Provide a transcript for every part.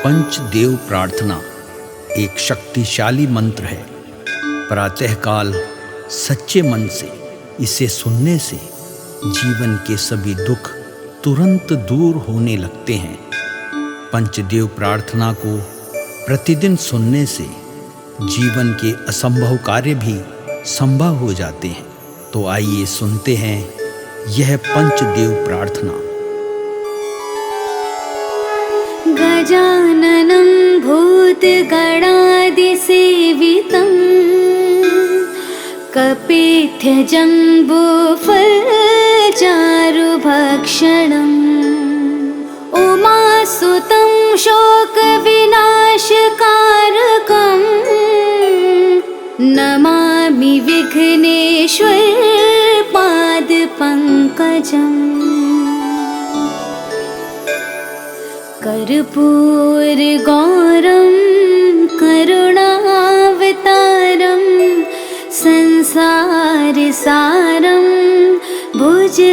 पंचदेव प्रार्थना एक शक्तिशाली मंत्र है। प्रातःकाल सच्चे मन से इसे सुनने से जीवन के सभी दुख तुरंत दूर होने लगते हैं। पंचदेव प्रार्थना को प्रतिदिन सुनने से जीवन के असंभव कार्य भी संभव हो जाते हैं। तो आइए सुनते हैं यह पंचदेव प्रार्थना। गजाननं भूतगणादिसेवितं कपित्थजम्बूफलचारुभक्षणम् उमासुतं शोकविनाशकारकम् नमामि विघ्नेश्वर पादपङ्कजम्। कर्पूरगौरं करुणावतारं संसारसारं भुजगेन्द्रहारं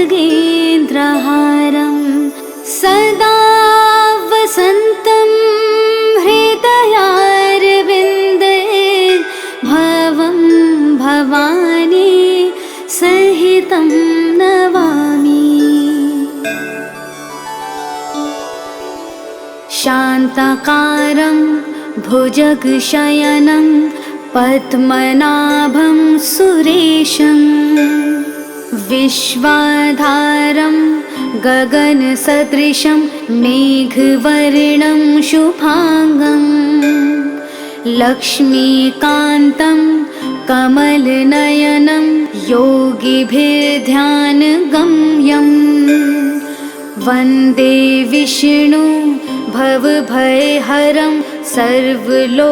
सदा वसन्तं हृदयारविन्दे भवं भवानी सहितं नमामि। शान्ताकारं भुजगशयनं पद्मनाभं सुरेशं विश्वाधारं गगनसदृशं मेघवर्णं शुभांगं लक्ष्मीकान्तं कमलनयनं योगिभिर्ध्यानगम्यं वन्दे विष्णु भवभयहरं सर्वलोकैकनाथम्।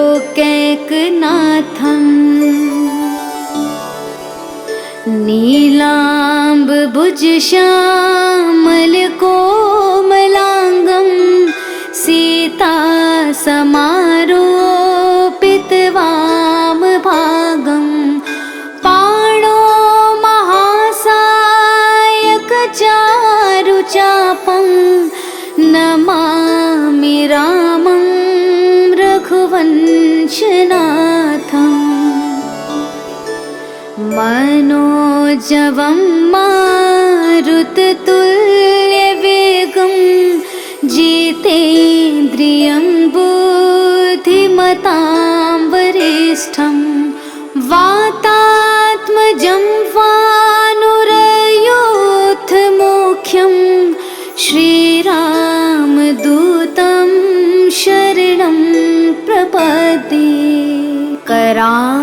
नीलाम्बुजश्यामलकोमलाङ्गं सीतासमारोपितवामभागं पाणो महासायकचारुचापं नमामि रामं रघुवंशनाथम्। मनोजवं मारुततुल्यवेगं जितेन्द्रियं बुद्धिमतां वरिष्ठं वातात्मजं वानुरयूथमुख्यं श्रीरामदूतं शरणं प्रपद्ये। करारविन्देन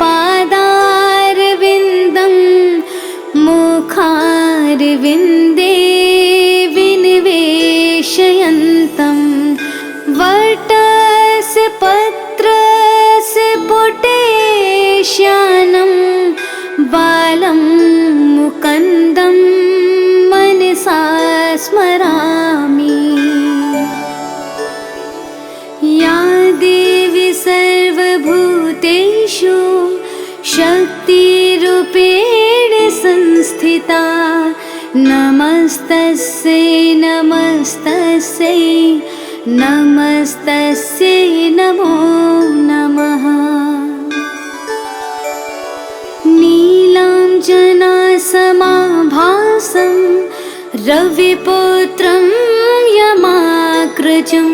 पादारविन्दं मुखारविन्दे विनिवेशयन्तं वटस्य पत्रस्य पुटेश्यानं बालं मुकुन्दं मनसा स्मरामि। या देवी सर्वभूतेषु शक्तिरूपेण संस्थिता नमस्तस्यै नमस्तस्यै नमस्तस्यै नमो नमः। नीलाञ्जनासमाभासं रविपुत्रं यमाग्रजं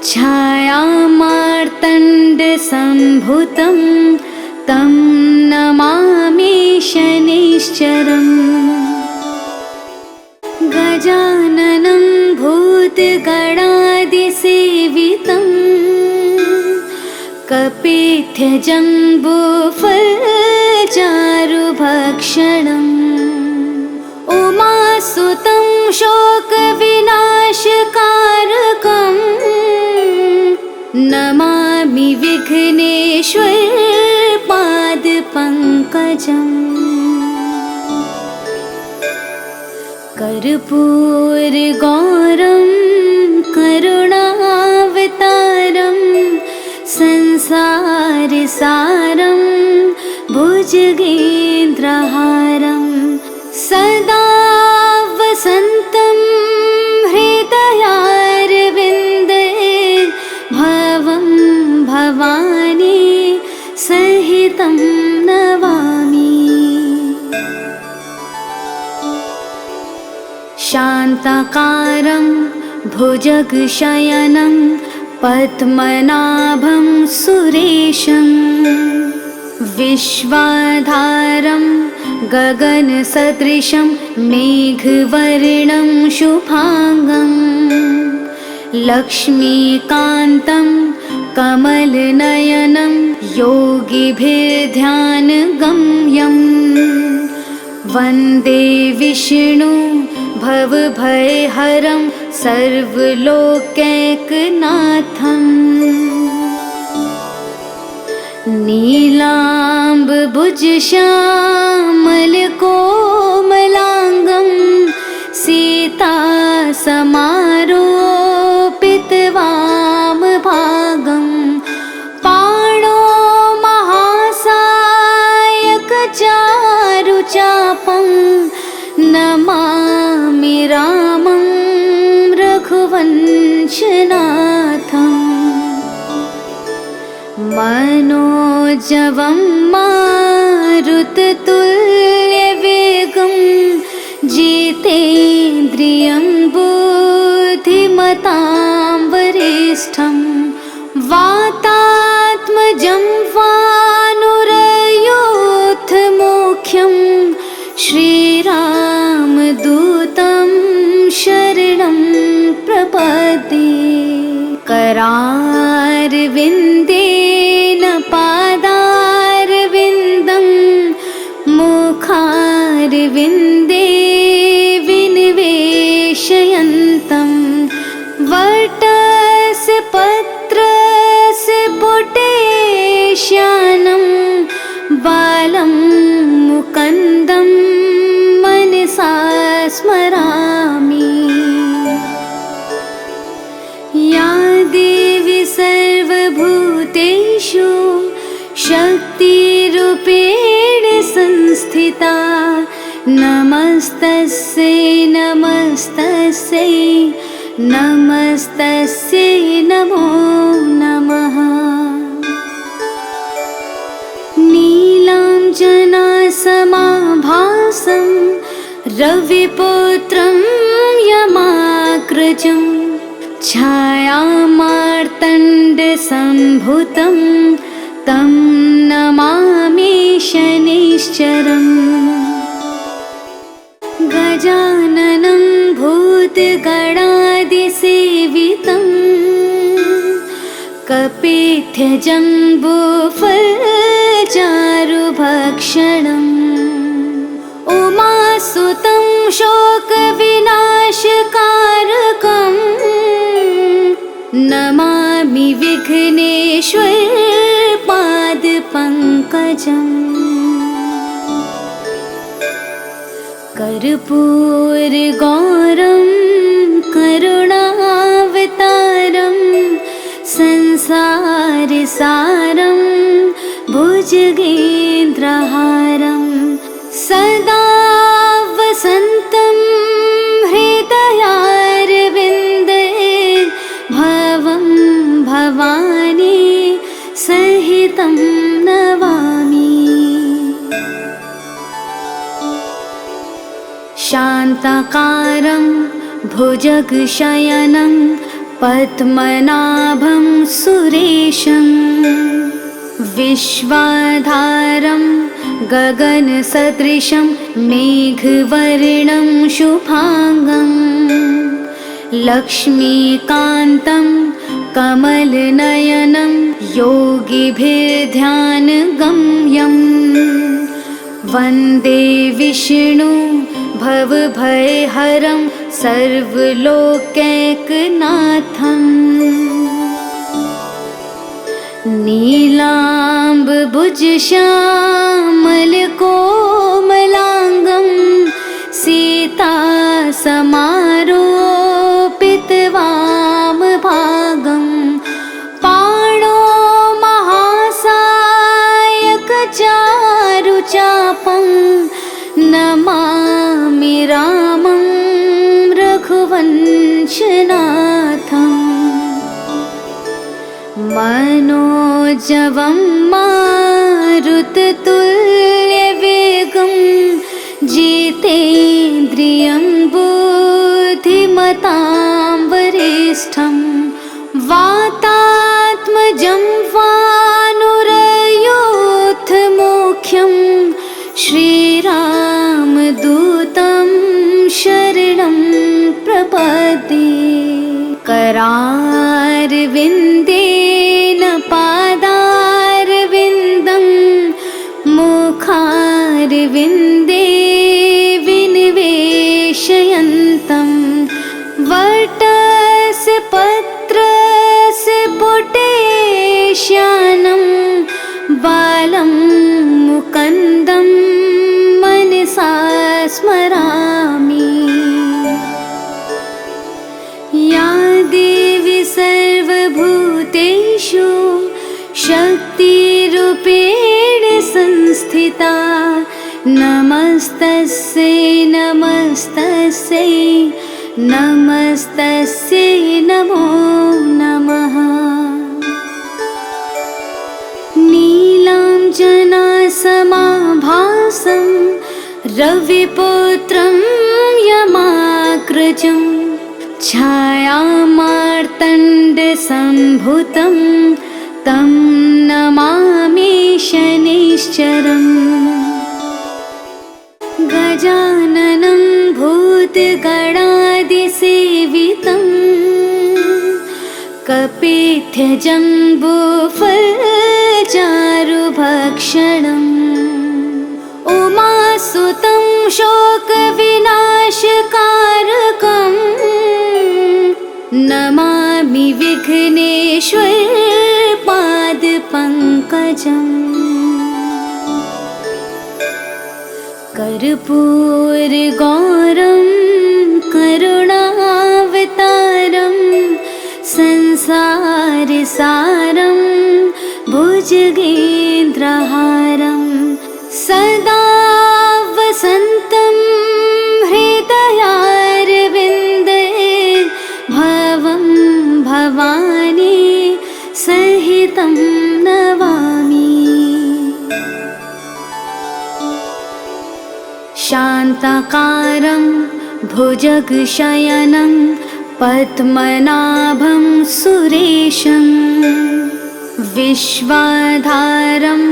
छायामार्तण्डसम्भुतं तं नमामि शनैश्चरम्। गजाननं भूतगणादिसेवितं कपित्थजम्बूफलचारुभक्षणम् उमासुतं शोकविनाशकारकम् नमामि विघ्नेश्वर पादपङ्कजम्। कर्पूरगौरं करुणावतारं संसारसारं भुजगेन्द्रहारं सदा वसन्तं हृदया शान्ताकारं भुजगशयनं पद्मनाभं सुरेशं विश्वाधारं गगनसदृशं मेघवर्णं शुभांगं लक्ष्मीकान्तं कमलनयनं योगिभिर्ध्यानगम्यं वन्दे विष्णु भवभयहरं सर्वलोकैकनाथं नीलाम्बुजश्यामलकोमलाङ्गं सीतासमारोपितवामभागं पाणो महासायकचारुचापं नमामि रामं रघुवंशनाथं मनोजवं मारुततुल्यवेगं जितेन्द्रियं बुद्धिमतां वरिष्ठं वातात्मजं वानुरयोधमुख्यं श्रीरामदूतं शरणं प्रपद्ये करारविन्देन पादारविन्दं मुखारविन्दे विनिवेशयन्तं वटस्य पत्रस्य पुटेश्यानं बालं मुकुन्दं मनसा स्मरामि या देवी सर्वभूतेषु शक्तिरूपेण संस्थिता नमस्तस्यै नमस्तस्यै नमस्तस्यै नमो नमः नीलाञ्जनासमाभासं रविपुत्रं यमाग्रजं छायामार्तण्डसम्भुतं तं नमामि शनैश्चरम् गजाननं भूतगणादिसेवितं कपिध्यजम्बूफलचारुभक्षणम् उमासुतं शोकविनाशकारकं नमामि विघ्नेश्वरपादपङ्कजम् कर्पूरगौरं करुणावतारं संसारसारं भुजगेन्द्रहारं सदा वसन्तं हृदयारविन्दे भवं भवानी सहितं नमामि शान्ताकारं भुजगशयनं पद्मनाभं सुरेशं विश्वाधारं गगनसदृशं मेघवर्णं शुभांगं लक्ष्मीकान्तं कमलनयनं योगिभिर्ध्यानगम्यं वन्दे विष्णु भवभयहरं सर्वलोकैकनाथं नीलाम्बुजश्यामलकोमलाङ्गं सीतासमारोपितवामभागं पाणो महासायकचारुचापं नमामि रामं रघुवंशनाथं मनोजवं मारुततुल्यवेगं जितेन्द्रियं बुद्धिमतां वरिष्ठं वातात्मजं वानुरयोधमुख्यं श्रीरामदूतं शरणं प्रपद्ये। करारविन्देन पादारविन्दं मुखारविन्दे विनिवेशयन्तं वटस्य पत्रस्य पुटेश्यानं बालं मुकुन्दं मनसा स्मरामि। या देवी सर्वभूतेषु शक्तिरूपेण संस्थिता नमस्तस्यै नमस्तस्यै नमस्तस्यै नमो नमः। नीलाञ्जनासमाभासं रविपुत्रं यमाग्रजं छायामार्तण्डसम्भुतं तं नमामि शनैश्चरम्। गजाननं भूतगणादिसेवितं कपित्थजम्बूफलचारुभक्षणम् उमासुतं शोकविनाशकारकं नमामि विघ्नेश्वरपादपङ्कजम्। कर्पूरगौरं करुणावतारं संसारसारं भुजगेन्द्रहारं सदा वसन्तं हृदयारविन्दे भवं भवानी सहितं नमामि। शान्ताकारं भुजगशयनं पद्मनाभं सुरेशं विश्वाधारं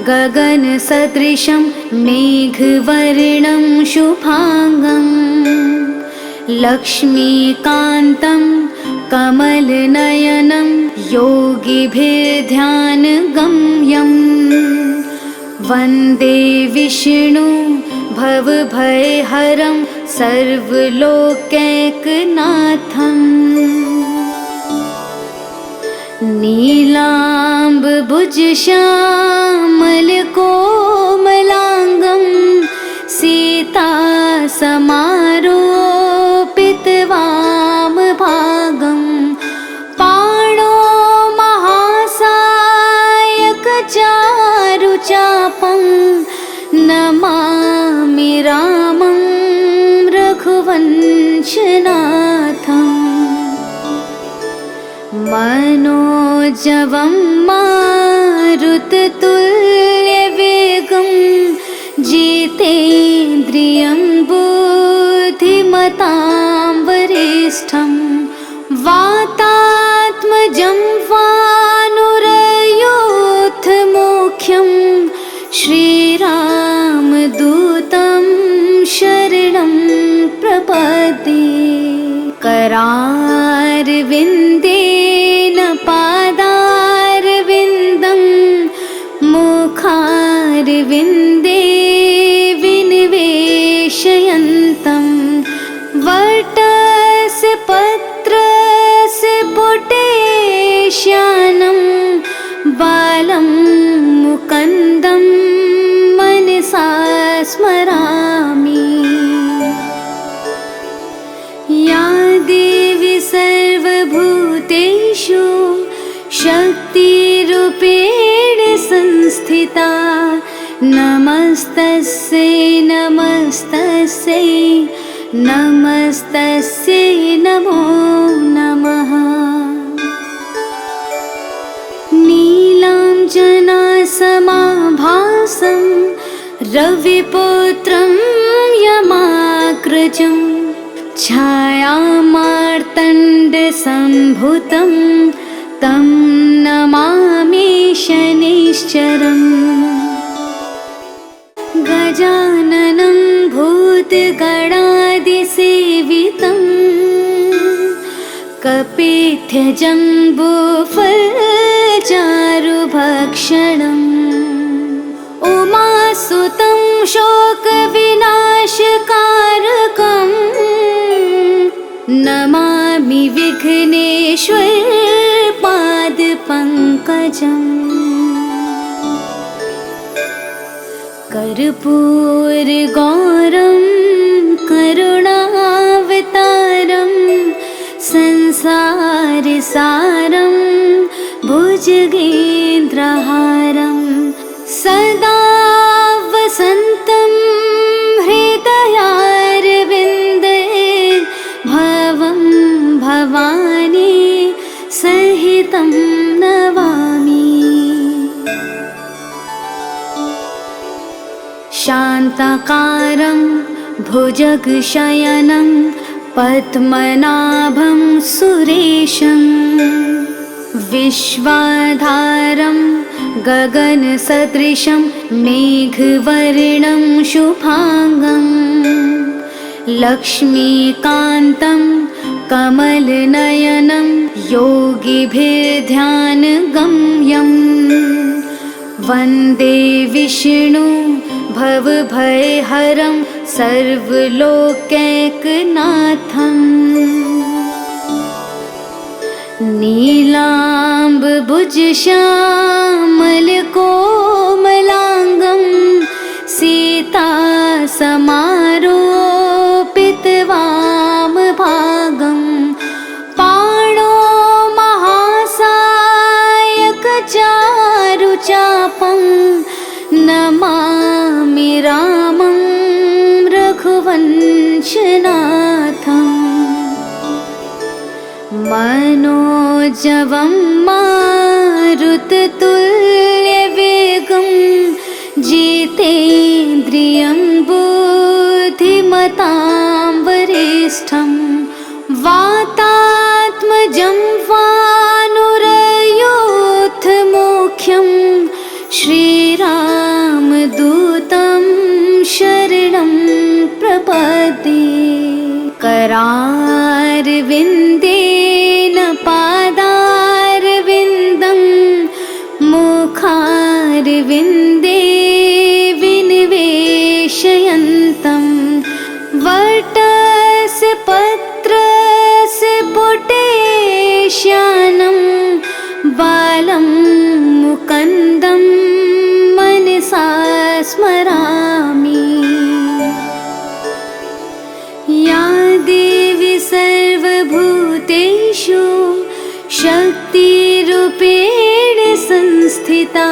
गगनसदृशं मेघवर्णं शुभांगं लक्ष्मीकान्तं कमलनयनं योगिभिर्ध्यानगम्यं वन्दे विष्णु भवभयहरं सर्वलोकैकनाथम्। नीलाम्बुजश्यामलकोमलाङ्गं सीतासमारोपितवामभागं पाणो महासायकचारुचापं नमामि रामं रघुवंशनाथम्। मनोजवं मारुततुल्यवेगं जितेन्द्रियं बुद्धिमतां वरिष्ठं वातात्मजं वानुरयोधमुख्यं श्रीरामदूतं शरणं प्रपद्ये। करारविन्देन पादारविन्दं मुखारविन्दे विनिवेशयन्तं वटस्य पत्रस्य पुटेश्यानं बालं मुकुन्दं मनसा स्मरामि। या देवी सर्वभूतेषु शक्तिरूपेण संस्थिता नमस्तस्यै नमस्तस्यै नमस्तस्यै नमो नमः। नीलाञ्जनासमाभासं रविपुत्रं यमाग्रजं छायामार्तण्ड मार्तण्डसम्भुतं तं नमामि शनिश्चरम्। गजाननं भूतगणादिसेवितं कपित्थजम्बूफलचारुभक्षणम्। उमासुतं शोकविनाशकारकम् नमामि विघ्नेश्वर पादपङ्कजम्। कर्पूरगौरं करुणावतारं संसारसारं भुजगेन्द्रहारं सदा वसन्तं हृदयारविन्दे भवं भवानी सहितं नमामि। शान्ताकारं भुजगशयनं पद्मनाभं सुरेशं विश्वाधारं गगनसदृशं मेघवर्णं शुभांगं लक्ष्मीकान्तं कमलनयनं योगिभिर्ध्यानगम्यं वन्दे विष्णु भवभयहरं सर्वलोकैकनाथम्। नीलाम्बुजश्यामलकोमलाङ्गं सीतासमारोपितवामभागं पाणो महासायकचारुचापं नमामि रामं रघुवंशनाथम्। मनोजवं मारुततुल्यवेगं जितेन्द्रियं बुद्धिमतां वरिष्ठं वातात्मजं वानुरयोधमुख्यं श्रीरामदूतं शरणं प्रपद्ये। करारविन्देन पादारविन्दं मुखारविन्दे विनिवेशयन्तं वटस्य पत्रस्य पुटेश्यानं बालं मुकुन्दं मनसा स्मरामि। या देवी सर्वभूतेषु शक्तिरूपेण संस्थिता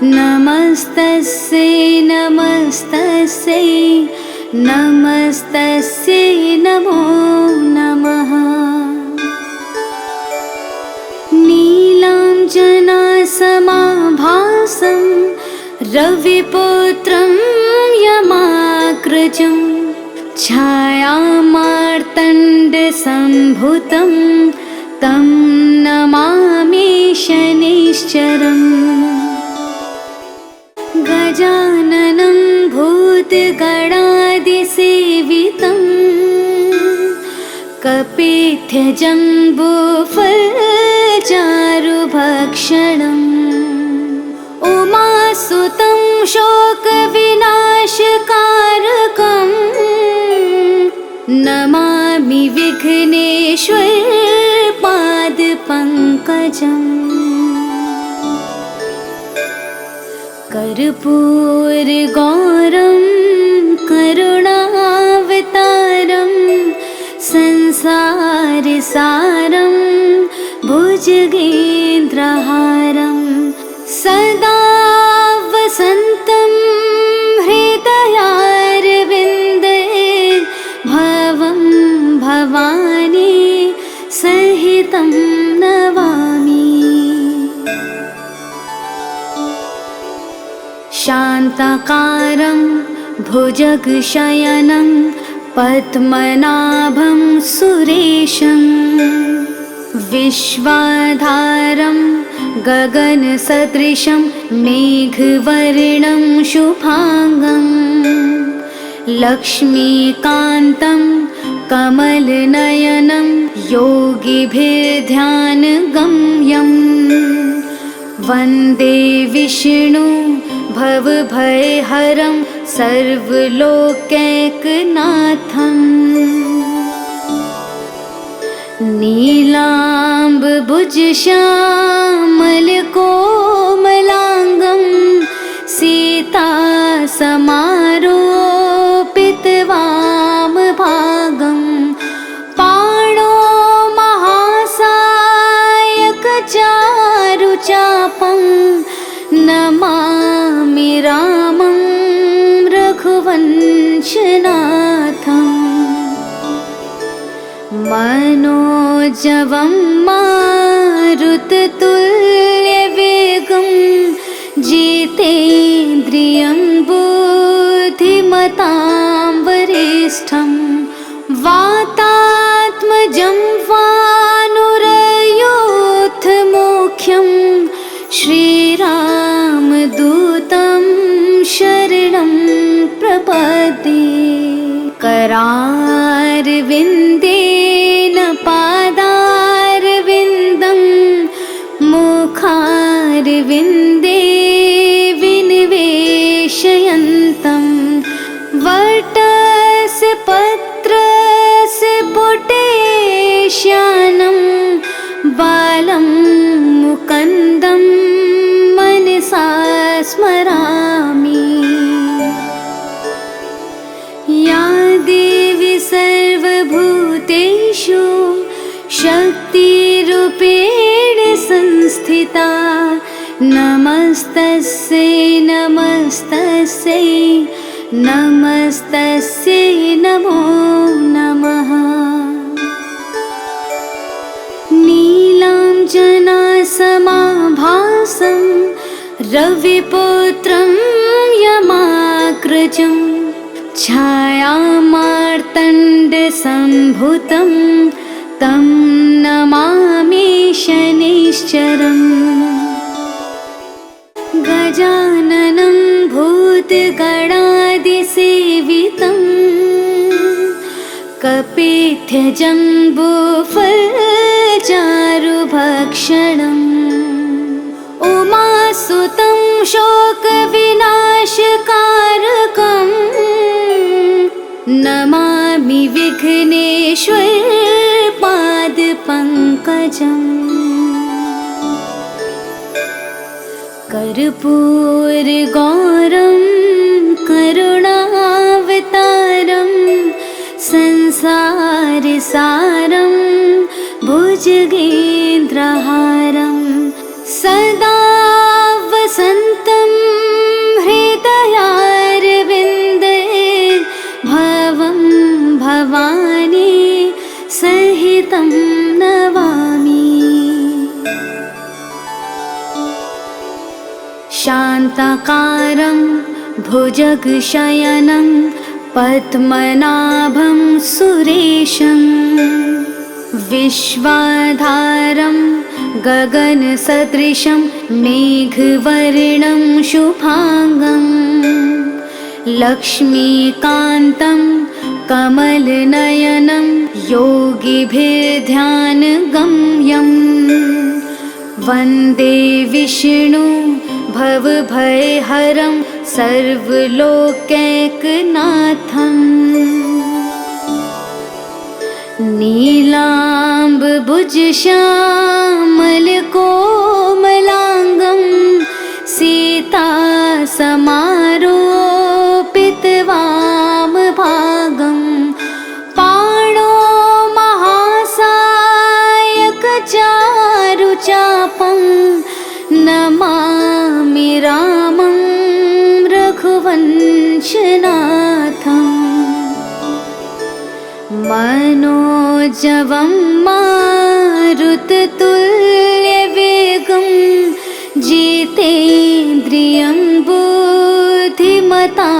नमस्तस्यै नमस्तस्यै नमस्तस्यै नमो नमः। नीलाञ्जनासमाभासं रविपुत्रं यमाग्रजं छायामार्तण्डसम्भुतं तं नमामि शनिश्चरम्। गजाननं भूतगणादिसेवितं कपित्थजम्बूफलचारुभक्षणम् उमासुतं शोकविनाशकारकम् नमामि विघ्नेश्वर पादपङ्कजम्। कर्पूरगौरं करुणावतारं संसारसारं भुजगेन्द्रहारं सदा वसन्तं हृदयारविन्दे भवं भवानी सहितं नमामि। शान्ताकारं भुजगशयनं पद्मनाभं सुरेशं विश्वाधारं गगनसदृशं मेघवर्णं शुभांगं लक्ष्मीकान्तं कमलनयनं योगिभिर्ध्यानगम्यं वन्दे विष्णु भवभयहरं सर्वलोकैकनाथम् नीलाम्बुजश्यामलकोमलाङ्गं सीतासमारोपितवामभागं पाणो महासायकचारुचापं नमामि रामं रघुवंशनाथम् मनोजवं मारुततुल्यवेगं जितेन्द्रियं बुद्धिमतां वरिष्ठं वातात्मजं वानुरयोधमुख्यं श्रीरामदूतं शरणं प्रपद्ये करारविन्देन पादारविन्दं मुखारविन्दे विनिवेशयन्तं वटस्य पत्रस्य पुटेश्यानं बालं मुकुन्दं मनसा स्मरामि। या देवी सर्वभूतेषु शक्तिरूपेण संस्थिता नमस्तस्यै नमस्तस्यै नमस्तस्यै नमो नमः। नीलाञ्जनासमाभासं रविपुत्रं यमाग्रजं छायामार्तण्डसम्भुतं तं नमामि शनैश्चरम् गजाननं भूतगणादिसेवितं कपित्थजम्बूफलचारुभक्षणम् उमासुतं शोकविनाशकारकम् नमामि विघ्नेश्वर पादपङ्कजम् कर्पूरगौरं करुणावतारं संसारसारं भुजगेन्द्रहारं सदा वसन्तं हृदयारविन्दे भवं भवानी सहितं नमामि। शान्ताकारं भुजगशयनं पद्मनाभं सुरेशं विश्वाधारं गगनसदृशं मेघवर्णं शुभांगं लक्ष्मीकान्तं कमलनयनं योगिभिर्ध्यानगम्यं वन्दे विष्णु भवभयहरं सर्वलोकैकनाथम् नीलाम्बुजश्यामलकोमलाङ्गं सीतासमारोपितवामभागं पाणो महासायकचारुचापं नमामि रामं रघुवंशनाथम् मनोजवं मारुततुल्यवेगं जितेन्द्रियं बुद्धिमतां